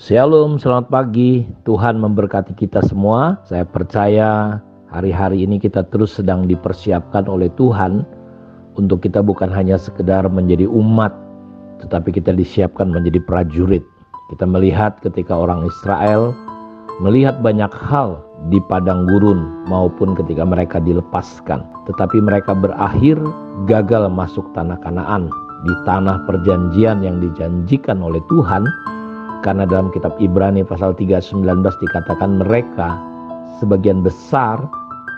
Shalom, selamat pagi. Tuhan memberkati kita semua. Saya percaya hari-hari ini kita terus sedang dipersiapkan oleh Tuhan untuk kita bukan hanya sekedar menjadi umat, tetapi kita disiapkan menjadi prajurit. Kita melihat ketika orang Israel melihat banyak hal di padang gurun maupun ketika mereka dilepaskan, tetapi mereka berakhir gagal masuk tanah Kanaan, di tanah perjanjian yang dijanjikan oleh Tuhan. Karena dalam kitab Ibrani pasal 3:19 dikatakan mereka sebagian besar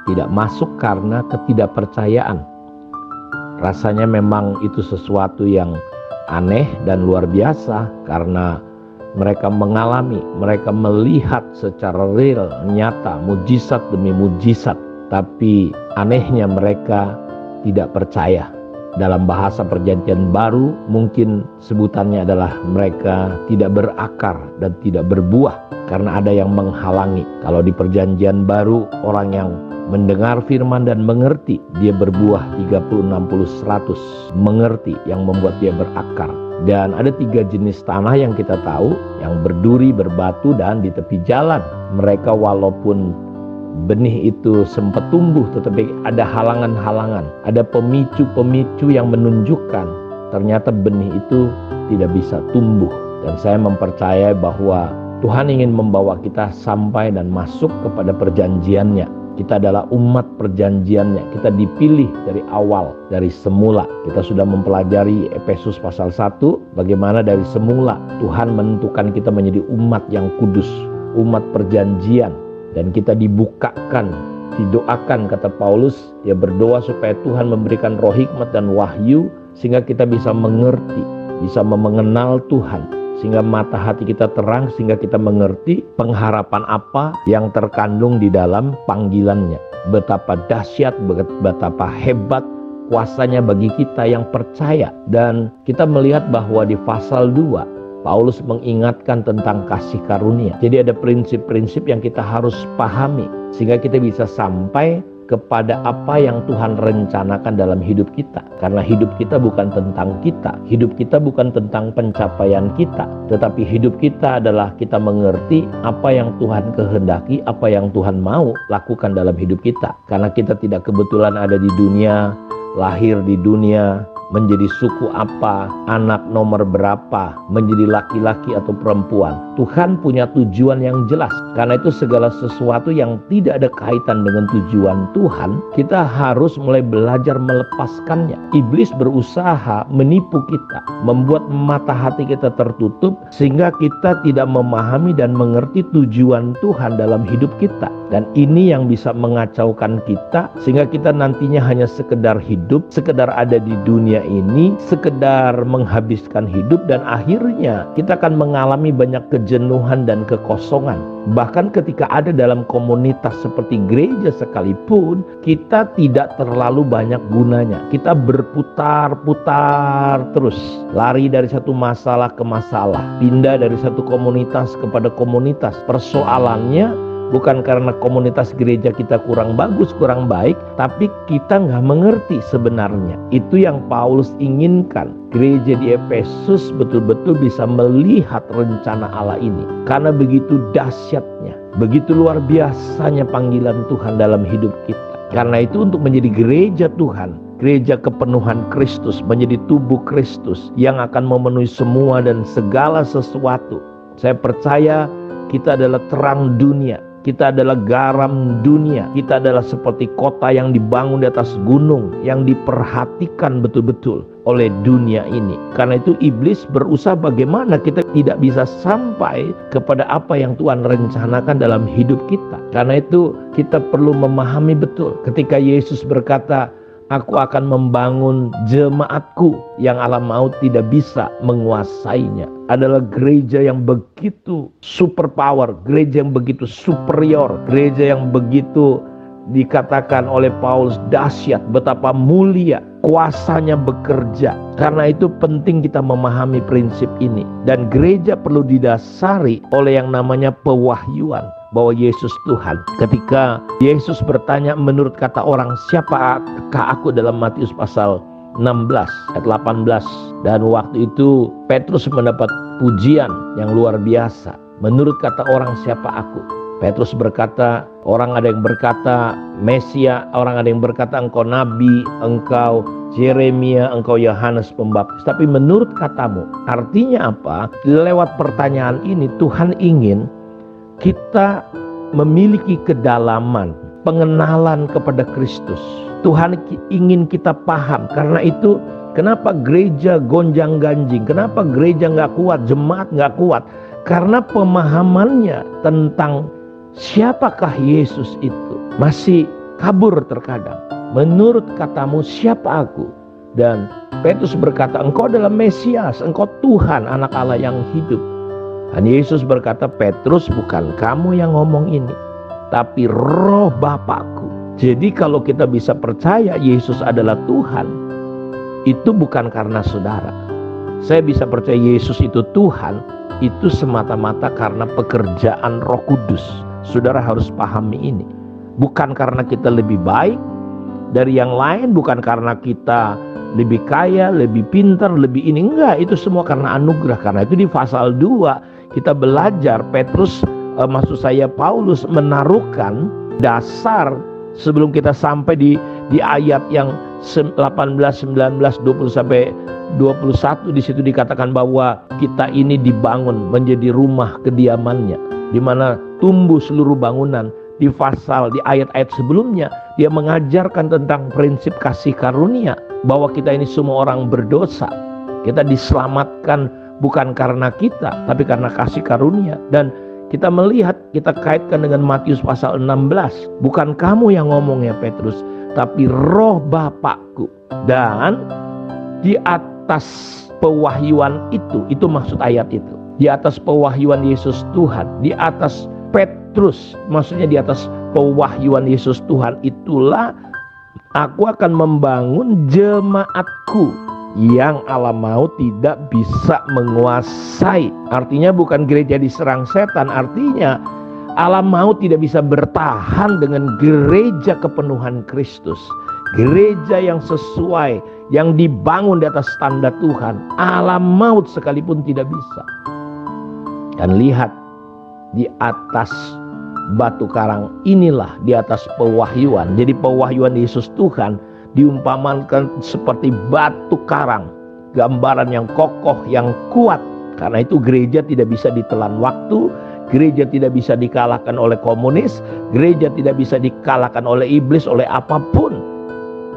tidak masuk karena ketidakpercayaan. Rasanya memang itu sesuatu yang aneh dan luar biasa, karena mereka mengalami, mereka melihat secara real, nyata, mujizat demi mujizat. Tapi anehnya mereka tidak percaya. Dalam bahasa perjanjian baru mungkin sebutannya adalah mereka tidak berakar dan tidak berbuah karena ada yang menghalangi. Kalau di perjanjian baru orang yang mendengar firman dan mengerti, dia berbuah 30, 60, 100. Mengerti yang membuat dia berakar. Dan ada 3 jenis tanah yang kita tahu, yang berduri, berbatu, dan di tepi jalan. Mereka walaupun benih itu sempat tumbuh, tetapi ada halangan-halangan, ada pemicu-pemicu yang menunjukkan ternyata benih itu tidak bisa tumbuh. Dan saya mempercayai bahwa Tuhan ingin membawa kita sampai dan masuk kepada perjanjiannya. Kita adalah umat perjanjiannya. Kita dipilih dari awal, dari semula. Kita sudah mempelajari Efesus pasal 1, bagaimana dari semula Tuhan menentukan kita menjadi umat yang kudus, umat perjanjian. Dan kita dibukakan, didoakan, kata Paulus, dia berdoa supaya Tuhan memberikan roh hikmat dan wahyu, sehingga kita bisa mengerti, bisa mengenal Tuhan, sehingga mata hati kita terang, sehingga kita mengerti pengharapan apa yang terkandung di dalam panggilannya. Betapa dahsyat, betapa hebat kuasanya bagi kita yang percaya. Dan kita melihat bahwa di pasal 2, Paulus mengingatkan tentang kasih karunia. Jadi ada prinsip-prinsip yang kita harus pahami sehingga kita bisa sampai kepada apa yang Tuhan rencanakan dalam hidup kita. Karena hidup kita bukan tentang kita, hidup kita bukan tentang pencapaian kita, tetapi hidup kita adalah kita mengerti apa yang Tuhan kehendaki, apa yang Tuhan mau lakukan dalam hidup kita. Karena kita tidak kebetulan ada di dunia, lahir di dunia, menjadi suku apa, anak nomor berapa, menjadi laki-laki atau perempuan. Tuhan punya tujuan yang jelas. Karena itu segala sesuatu yang tidak ada kaitan dengan tujuan Tuhan, kita harus mulai belajar melepaskannya. Iblis berusaha menipu kita, membuat mata hati kita tertutup sehingga kita tidak memahami dan mengerti tujuan Tuhan dalam hidup kita. Dan ini yang bisa mengacaukan kita sehingga kita nantinya hanya sekedar hidup, sekedar ada di dunia ini, sekedar menghabiskan hidup, dan akhirnya kita akan mengalami banyak kejenuhan dan kekosongan. Bahkan ketika ada dalam komunitas seperti gereja sekalipun, kita tidak terlalu banyak gunanya. Kita berputar-putar terus, lari dari satu masalah ke masalah, pindah dari satu komunitas kepada komunitas. Persoalannya bukan karena komunitas gereja kita kurang bagus, kurang baik, tapi kita nggak mengerti sebenarnya. Itu yang Paulus inginkan. Gereja di Efesus betul-betul bisa melihat rencana Allah ini. Karena begitu dahsyatnya, begitu luar biasanya panggilan Tuhan dalam hidup kita. Karena itu untuk menjadi gereja Tuhan, gereja kepenuhan Kristus, menjadi tubuh Kristus yang akan memenuhi semua dan segala sesuatu. Saya percaya kita adalah terang dunia. Kita adalah garam dunia. Kita adalah seperti kota yang dibangun di atas gunung, yang diperhatikan betul-betul oleh dunia ini. Karena itu iblis berusaha bagaimana kita tidak bisa sampai kepada apa yang Tuhan rencanakan dalam hidup kita. Karena itu kita perlu memahami betul ketika Yesus berkata, "Aku akan membangun jemaatku," yang Allah maut tidak bisa menguasainya. Adalah gereja yang begitu super power, gereja yang begitu superior, gereja yang begitu dikatakan oleh Paulus dahsyat, betapa mulia kuasanya bekerja. Karena itu penting kita memahami prinsip ini. Dan gereja perlu didasari oleh yang namanya pewahyuan bahwa Yesus Tuhan. Ketika Yesus bertanya menurut kata orang, "Siapakah aku?" dalam Matius pasal 16 ayat 18. Dan waktu itu Petrus mendapat pujian yang luar biasa. Menurut kata orang, siapa aku? Petrus berkata, orang ada yang berkata Mesia, orang ada yang berkata engkau nabi, engkau Yeremia, engkau Yohanes Pembaptis. Tapi menurut katamu, artinya apa? Lewat pertanyaan ini Tuhan ingin kita memiliki kedalaman, pengenalan kepada Kristus. Tuhan ingin kita paham. Karena itu kenapa gereja gonjang-ganjing, kenapa gereja gak kuat, jemaat gak kuat? Karena pemahamannya tentang siapakah Yesus itu masih kabur terkadang. Menurut katamu, siapa aku? Dan Petrus berkata, engkau adalah Mesias, engkau Tuhan, anak Allah yang hidup. Dan Yesus berkata, Petrus, bukan kamu yang ngomong ini, tapi Roh Bapakku. Jadi kalau kita bisa percaya Yesus adalah Tuhan, itu bukan karena saudara. Saya bisa percaya Yesus itu Tuhan, itu semata-mata karena pekerjaan Roh Kudus. Saudara harus pahami ini. Bukan karena kita lebih baik dari yang lain, bukan karena kita lebih kaya, lebih pintar, lebih ini. Enggak, itu semua karena anugerah. Karena itu di pasal 2 kita belajar, maksud saya Paulus menaruhkan dasar sebelum kita sampai di ayat yang 18, 19, 20 sampai 21. Di situ dikatakan bahwa kita ini dibangun menjadi rumah kediamannya, di mana tumbuh seluruh bangunan. Di ayat-ayat sebelumnya dia mengajarkan tentang prinsip kasih karunia, bahwa kita ini semua orang berdosa. Kita diselamatkan bukan karena kita, tapi karena kasih karunia. Dan kita melihat, kita kaitkan dengan Matius pasal 16. Bukan kamu yang ngomong ya Petrus, tapi Roh Bapakku. Dan di atas pewahyuan itu maksud ayat itu. Di atas pewahyuan Yesus Tuhan, di atas Petrus, maksudnya di atas pewahyuan Yesus Tuhan itulah aku akan membangun jemaatku yang alam maut tidak bisa menguasai. Artinya bukan gereja diserang setan, artinya alam maut tidak bisa bertahan dengan gereja kepenuhan Kristus. Gereja yang sesuai, yang dibangun di atas standar Tuhan, alam maut sekalipun tidak bisa. Dan lihat, di atas batu karang inilah, di atas pewahyuan. Jadi pewahyuan Yesus Tuhan diumpamakan seperti batu karang, gambaran yang kokoh, yang kuat. Karena itu gereja tidak bisa ditelan waktu, gereja tidak bisa dikalahkan oleh komunis, gereja tidak bisa dikalahkan oleh iblis, oleh apapun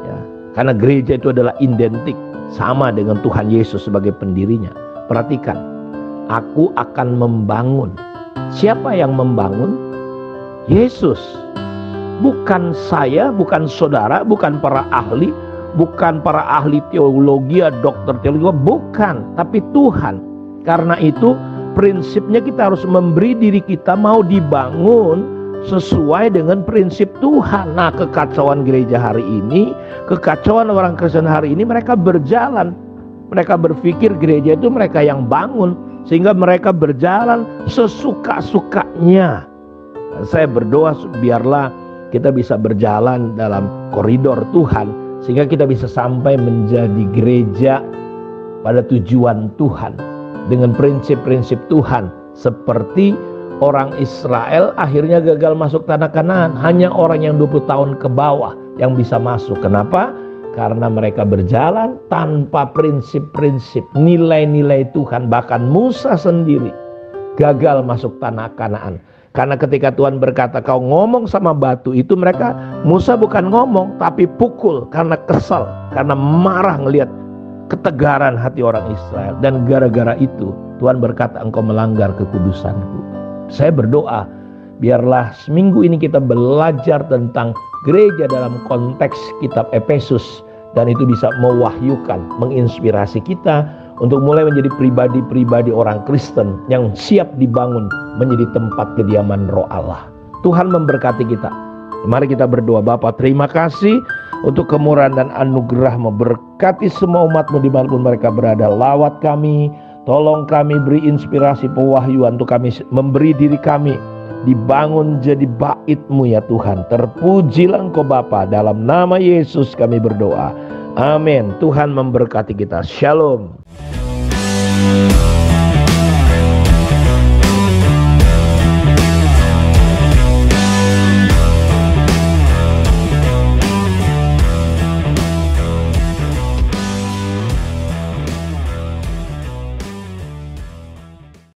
ya. Karena gereja itu adalah identik sama dengan Tuhan Yesus sebagai pendirinya. Perhatikan, aku akan membangun. Siapa yang membangun? Yesus. Bukan saya, bukan saudara, bukan para ahli, bukan para ahli teologi, dokter teologi, bukan, tapi Tuhan. Karena itu prinsipnya kita harus memberi diri kita mau dibangun sesuai dengan prinsip Tuhan. Nah, kekacauan gereja hari ini, kekacauan orang Kristen hari ini, mereka berjalan. Mereka berpikir gereja itu mereka yang bangun, sehingga mereka berjalan sesuka-sukanya. Saya berdoa biarlah kita bisa berjalan dalam koridor Tuhan, sehingga kita bisa sampai menjadi gereja pada tujuan Tuhan, dengan prinsip-prinsip Tuhan. Seperti orang Israel akhirnya gagal masuk tanah Kanaan, hanya orang yang 20 tahun ke bawah yang bisa masuk. Kenapa? Karena mereka berjalan tanpa prinsip-prinsip, nilai-nilai Tuhan. Bahkan Musa sendiri gagal masuk tanah Kanaan. Karena ketika Tuhan berkata kau ngomong sama batu itu, Musa bukan ngomong tapi pukul karena kesal, karena marah ngelihat ketegaran hati orang Israel. Dan gara-gara itu Tuhan berkata engkau melanggar kekudusanku. Saya berdoa biarlah seminggu ini kita belajar tentang gereja dalam konteks kitab Efesus, dan itu bisa mewahyukan, menginspirasi kita untuk mulai menjadi pribadi-pribadi orang Kristen yang siap dibangun menjadi tempat kediaman Roh Allah. Tuhan memberkati kita. Mari kita berdoa. Bapa, terima kasih untuk kemurahan dan anugerah, memberkati semua umat-Mu dimanapun mereka berada. Lawat kami, tolong kami, beri inspirasi pewahyuan untuk kami memberi diri kami dibangun jadi bait-Mu ya Tuhan. Terpujilah Engkau Bapa, dalam nama Yesus kami berdoa. Amin. Tuhan memberkati kita. Shalom.